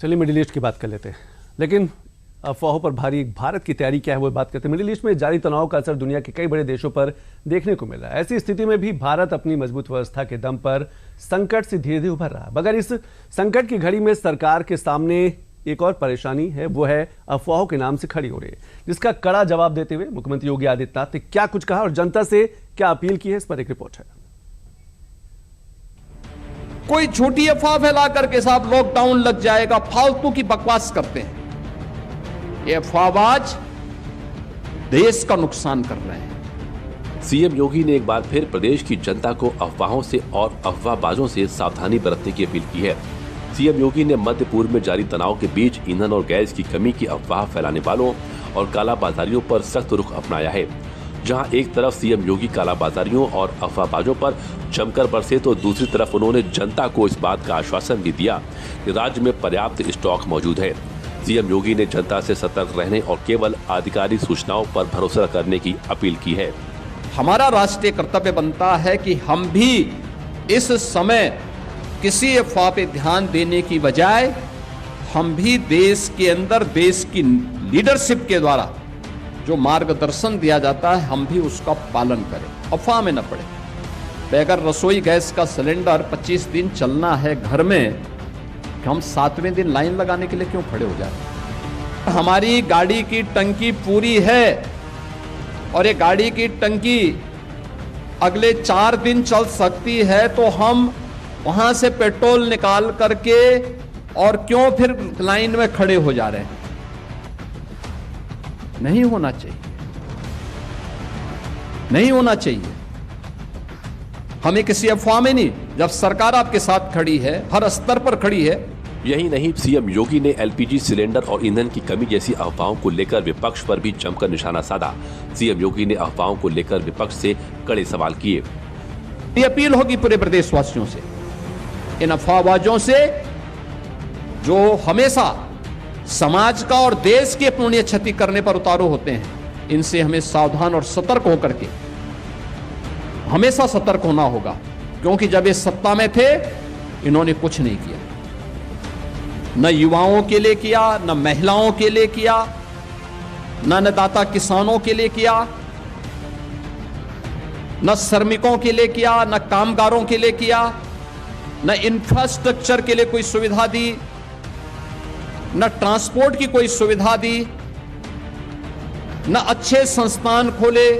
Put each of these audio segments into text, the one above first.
चलिए middle east की बात कर लेते हैं, लेकिन अफवाहों पर भारी भारत की तैयारी क्या है वो बात करते हैं। मिडिल ईस्ट में जारी तनाव का असर दुनिया के कई बड़े देशों पर देखने को मिल रहा है। ऐसी स्थिति में भी भारत अपनी मजबूत व्यवस्था के दम पर संकट से धीरे धीरे उभर रहा है। मगर इस संकट की घड़ी में सरकार के सामने एक और परेशानी है, वो है अफवाहों के नाम से खड़ी हो रही है, जिसका कड़ा जवाब देते हुए मुख्यमंत्री योगी आदित्यनाथ ने क्या कुछ कहा और जनता से क्या अपील की है, इस पर एक रिपोर्ट है। कोई झूठी अफवाह फैला करके साहब लॉकडाउन लग जाएगा, फालतू की बकवास करते हैं। ये अफवाहबाज देश का नुकसान कर रहे हैं। सीएम योगी ने एक बार फिर प्रदेश की जनता को अफवाहों से और अफवाहबाजों से सावधानी बरतने की अपील की है। सीएम योगी ने मध्य पूर्व में जारी तनाव के बीच ईंधन और गैस की कमी की अफवाह फैलाने वालों और कालाबाजारियों पर सख्त रुख अपनाया है। जहां एक तरफ सीएम योगी कालाबाजारियों और अफवाहबाजों पर जमकर बरसे, तो दूसरी तरफ उन्होंने जनता को इस बात का आश्वासन भी दिया कि राज्य में पर्याप्त स्टॉक मौजूद है। सीएम योगी ने जनता से सतर्क रहने और केवल आधिकारिक सूचनाओं पर भरोसा करने की अपील की है। हमारा राष्ट्रीय कर्तव्य बनता है कि हम भी इस समय किसी अफवाह पे ध्यान देने की बजाय हम भी देश के अंदर देश की लीडरशिप के द्वारा जो मार्गदर्शन दिया जाता है हम भी उसका पालन करें, अफवाह में न पड़े। अगर रसोई गैस का सिलेंडर 25 दिन चलना है घर में, हम 7वें दिन लाइन लगाने के लिए क्यों खड़े हो जाए? हमारी गाड़ी की टंकी पूरी है और ये गाड़ी की टंकी अगले 4 दिन चल सकती है, तो हम वहां से पेट्रोल निकाल करके और क्यों फिर लाइन में खड़े हो जा रहे हैं? नहीं होना चाहिए, नहीं होना चाहिए। हमें किसी अफवाह में नहीं, जब सरकार आपके साथ खड़ी है, हर स्तर पर खड़ी है। यही नहीं, सीएम योगी ने एलपीजी सिलेंडर और ईंधन की कमी जैसी अफवाहों को लेकर विपक्ष पर भी जमकर निशाना साधा। सीएम योगी ने अफवाहों को लेकर विपक्ष से कड़े सवाल किए। ये अपील होगी पूरे प्रदेशवासियों से, इन अफवाहबाजों से जो हमेशा समाज का और देश की अपूर्णीय क्षति करने पर उतारू होते हैं, इनसे हमें सावधान और सतर्क होकर के हमेशा सतर्क होना होगा। क्योंकि जब ये सत्ता में थे इन्होंने कुछ नहीं किया, न युवाओं के लिए किया, न महिलाओं के लिए किया, न अन्नदाता किसानों के लिए किया, न श्रमिकों के लिए किया, न कामगारों के लिए किया, न इंफ्रास्ट्रक्चर के लिए कोई सुविधा दी, न ट्रांसपोर्ट की कोई सुविधा दी, न अच्छे संस्थान खोले,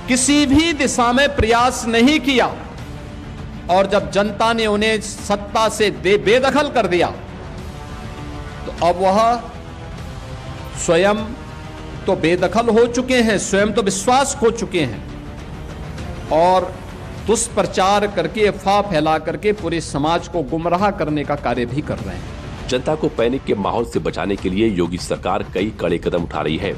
किसी भी दिशा में प्रयास नहीं किया। और जब जनता ने उन्हें सत्ता से बेदखल कर दिया, तो अब वह स्वयं तो बेदखल हो चुके हैं, स्वयं तो विश्वास खो चुके हैं और दुष्प्रचार करके, अफवाह फैला करके पूरे समाज को गुमराह करने का कार्य भी कर रहे हैं। जनता को पैनिक के माहौल से बचाने के लिए योगी सरकार कई कड़े कदम उठा रही है।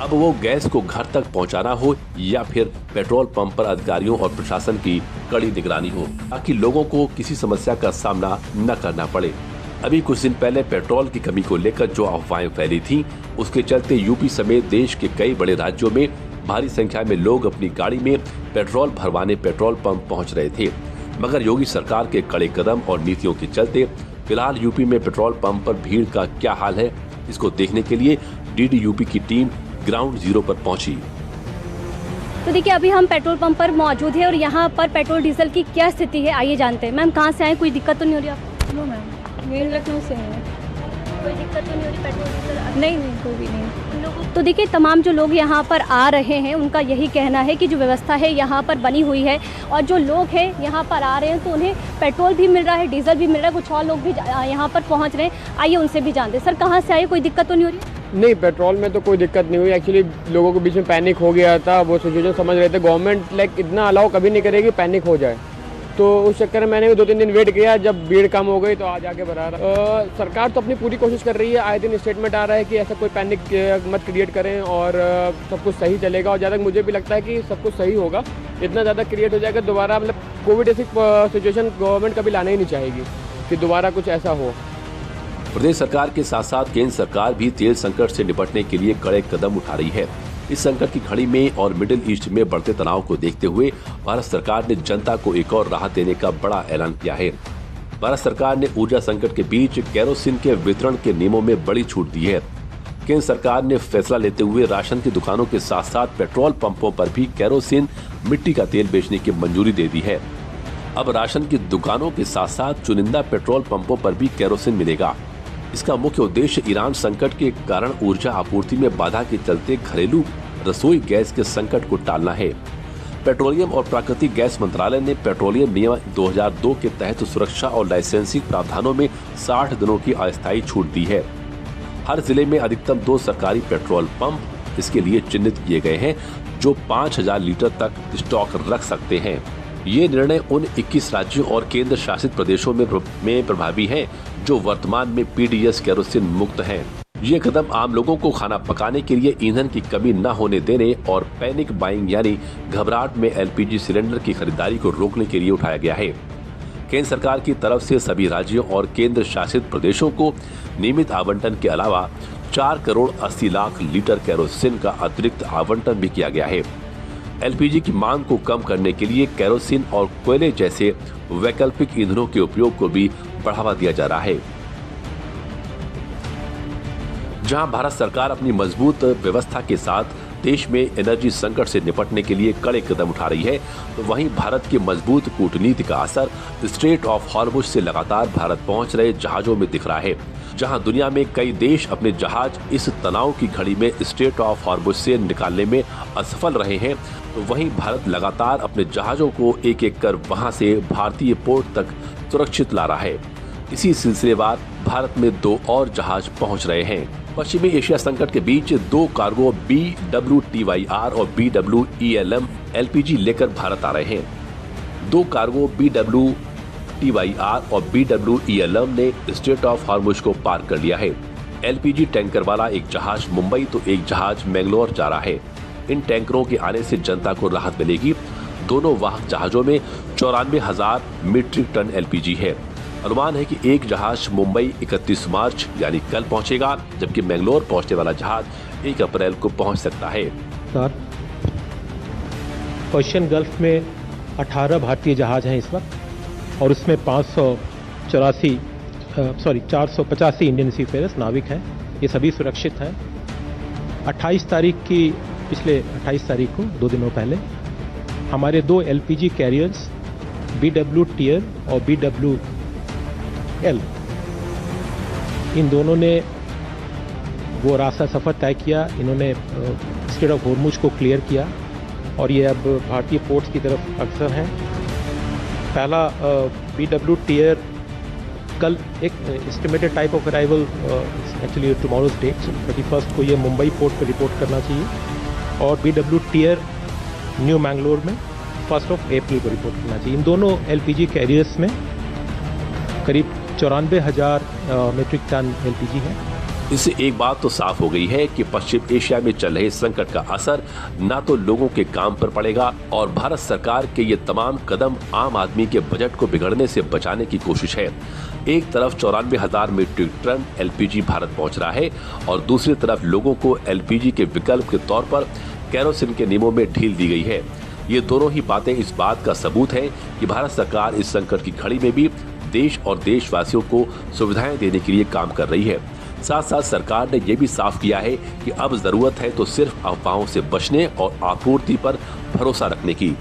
अब वो गैस को घर तक पहुंचाना हो या फिर पेट्रोल पंप पर अधिकारियों और प्रशासन की कड़ी निगरानी हो, ताकि लोगों को किसी समस्या का सामना न करना पड़े। अभी कुछ दिन पहले पेट्रोल की कमी को लेकर जो अफवाहें फैली थीं, उसके चलते यूपी समेत देश के कई बड़े राज्यों में भारी संख्या में लोग अपनी गाड़ी में पेट्रोल भरवाने पेट्रोल पंप पहुंच रहे थे। मगर योगी सरकार के कड़े कदम और नीतियों के चलते फिलहाल यूपी में पेट्रोल पंप पर भीड़ का क्या हाल है, इसको देखने के लिए डीडी यूपी की टीम ग्राउंड जीरो पर पहुंची। तो देखिए, अभी हम पेट्रोल पंप पर मौजूद है और यहाँ पर पेट्रोल डीजल की क्या स्थिति है, आइए जानते हैं। मैम, कहाँ से आए, कोई दिक्कत तो नहीं हो रही आपको? नो मैम, मेरे लखनऊ से है। कोई दिक्कत तो नहीं हो रही पेट्रोल डीजल? नहीं, कोई भी नहीं। तो देखिए, तमाम जो लोग यहाँ पर आ रहे हैं उनका यही कहना है कि जो व्यवस्था है यहाँ पर बनी हुई है और जो लोग हैं यहाँ पर आ रहे हैं तो उन्हें पेट्रोल भी मिल रहा है, डीजल भी मिल रहा है। कुछ और लोग भी यहाँ पर पहुँच रहे हैं, आइए उनसे भी जानते हैं। सर, कहाँ से आए, कोई दिक्कत तो नहीं हो रही? नहीं, पेट्रोल में तो कोई दिक्कत नहीं हुई। एक्चुअली लोगों के बीच में पैनिक हो गया था, वो सिचुएशन समझ रहे थे। गवर्नमेंट इतना अलाउ कभी नहीं करेगी पैनिक हो जाए, तो उस चक्कर में मैंने भी 2-3 दिन वेट किया। जब भीड़ कम हो गई तो आज आके बढ़ा रहा। सरकार तो अपनी पूरी कोशिश कर रही है। आए दिन स्टेटमेंट आ रहा है कि ऐसा कोई पैनिक मत क्रिएट करें और सब कुछ सही चलेगा। और ज़्यादा मुझे भी लगता है कि सब कुछ सही होगा। इतना ज़्यादा क्रिएट हो जाएगा दोबारा, मतलब कोविड ऐसी सिचुएशन गवर्नमेंट कभी लाना ही नहीं चाहेगी कि दोबारा कुछ ऐसा हो। प्रदेश सरकार के साथ साथ केंद्र सरकार भी तेल संकट से निपटने के लिए कड़े कदम उठा रही है। इस संकट की घड़ी में और मिडिल ईस्ट में बढ़ते तनाव को देखते हुए भारत सरकार ने जनता को एक और राहत देने का बड़ा ऐलान किया है। भारत सरकार ने ऊर्जा संकट के बीच केरोसिन के वितरण के नियमों में बड़ी छूट दी है। केंद्र सरकार ने फैसला लेते हुए राशन की दुकानों के साथ साथ पेट्रोल पंपों पर भी केरोसिन मिट्टी का तेल बेचने की मंजूरी दे दी है। अब राशन की दुकानों के साथ साथ चुनिंदा पेट्रोल पंपों पर भी केरोसिन मिलेगा। इसका मुख्य उद्देश्य ईरान संकट के कारण ऊर्जा आपूर्ति में बाधा के चलते घरेलू रसोई गैस के संकट को टालना है। पेट्रोलियम और प्राकृतिक गैस मंत्रालय ने पेट्रोलियम नियम 2002 के तहत सुरक्षा और लाइसेंसिंग प्रावधानों में 60 दिनों की अस्थायी छूट दी है। हर जिले में अधिकतम 2 सरकारी पेट्रोल पंप इसके लिए चिन्हित किए गए हैं, जो 5000 लीटर तक स्टॉक रख सकते हैं। ये निर्णय उन 21 राज्यों और केंद्र शासित प्रदेशों में प्रभावी है जो वर्तमान में पीडीएस केरोसिन मुक्त हैं। ये कदम आम लोगों को खाना पकाने के लिए ईंधन की कमी न होने देने और पैनिक बाइंग यानी घबराहट में एलपीजी सिलेंडर की खरीदारी को रोकने के लिए उठाया गया है। केंद्र सरकार की तरफ से सभी राज्यों और केंद्र शासित प्रदेशों को नियमित आवंटन के अलावा 4 करोड़ 80 लाख लीटर केरोसिन का अतिरिक्त आवंटन भी किया गया है। एलपीजी की मांग को कम करने के लिए केरोसिन और कोयले जैसे वैकल्पिक ईंधनों के उपयोग को भी बढ़ावा दिया जा रहा है। जहां भारत सरकार अपनी मजबूत व्यवस्था के साथ देश में एनर्जी संकट से निपटने के लिए कड़े कदम उठा रही है, तो वहीं भारत की मजबूत कूटनीति का असर स्ट्रेट ऑफ हॉर्मुज से लगातार भारत पहुंच रहे जहाजों में दिख रहा है। जहां दुनिया में कई देश अपने जहाज इस तनाव की घड़ी में स्ट्रेट ऑफ हॉर्मुज से निकालने में असफल रहे हैं, तो वहीं भारत लगातार अपने जहाजों को एक एक कर वहां से भारतीय पोर्ट तक सुरक्षित ला रहा है। इसी सिलसिलेवार भारत में 2 और जहाज पहुंच रहे हैं। पश्चिमी एशिया संकट के बीच 2 कार्गो BWTYR और BWELM एलपीजी लेकर भारत आ रहे हैं। 2 कार्गो BWTYR और BWELM ने स्ट्रेट ऑफ हॉर्मुज को पार कर लिया है। एलपीजी टैंकर वाला एक जहाज मुंबई तो एक जहाज मैंगलोर जा रहा है। इन टैंकरों के आने से जनता को राहत मिलेगी। दोनों वाहक जहाजों में 94,000 मीट्रिक टन एलपीजी है। अनुमान है कि एक जहाज मुंबई 31 मार्च यानी कल पहुंचेगा, जबकि मैंगलोर पहुंचने वाला जहाज 1 अप्रैल को पहुंच सकता है। पर्शियन गल्फ में 18 भारतीय जहाज हैं इस वक्त और उसमें 485 इंडियन सीफेयर्स नाविक हैं। ये सभी सुरक्षित हैं। 28 तारीख को 2 दिनों पहले हमारे 2 एलपीजी कैरियर्स BW टियर और BWL इन दोनों ने वो रास्ता सफ़र तय किया। इन्होंने स्ट्रेट ऑफ हॉर्मुज को क्लियर किया और ये अब भारतीय पोर्ट्स की तरफ अग्रसर हैं। पहला BW टियर कल एक estimated type of arrival actually tomorrow's date 31 को ये मुंबई पोर्ट पर रिपोर्ट करना चाहिए और BW टियर न्यू मैंगलोर में 1 अप्रैल को रिपोर्ट करना चाहिए। इन दोनों एलपीजी कैरियर्स में करीब 94,000 मीट्रिक टन एलपीजी है। इससे एक बात तो साफ हो गई है कि पश्चिम एशिया में चल रहे संकट का असर न तो लोगों के काम पर पड़ेगा और भारत सरकार के ये तमाम कदम आम आदमी के बजट को बिगड़ने से बचाने की कोशिश है। एक तरफ 94,000 मीट्रिक टन एलपीजी भारत पहुंच रहा है और दूसरी तरफ लोगों को एलपीजी के विकल्प के तौर पर केरोसिन के नियमों में ढील दी गई है। ये दोनों ही बातें इस बात का सबूत है कि भारत सरकार इस संकट की घड़ी में भी देश और देशवासियों को सुविधाएं देने के लिए काम कर रही है। साथ साथ सरकार ने यह भी साफ किया है कि अब जरूरत है तो सिर्फ अफवाहों से बचने और आपूर्ति पर भरोसा रखने की।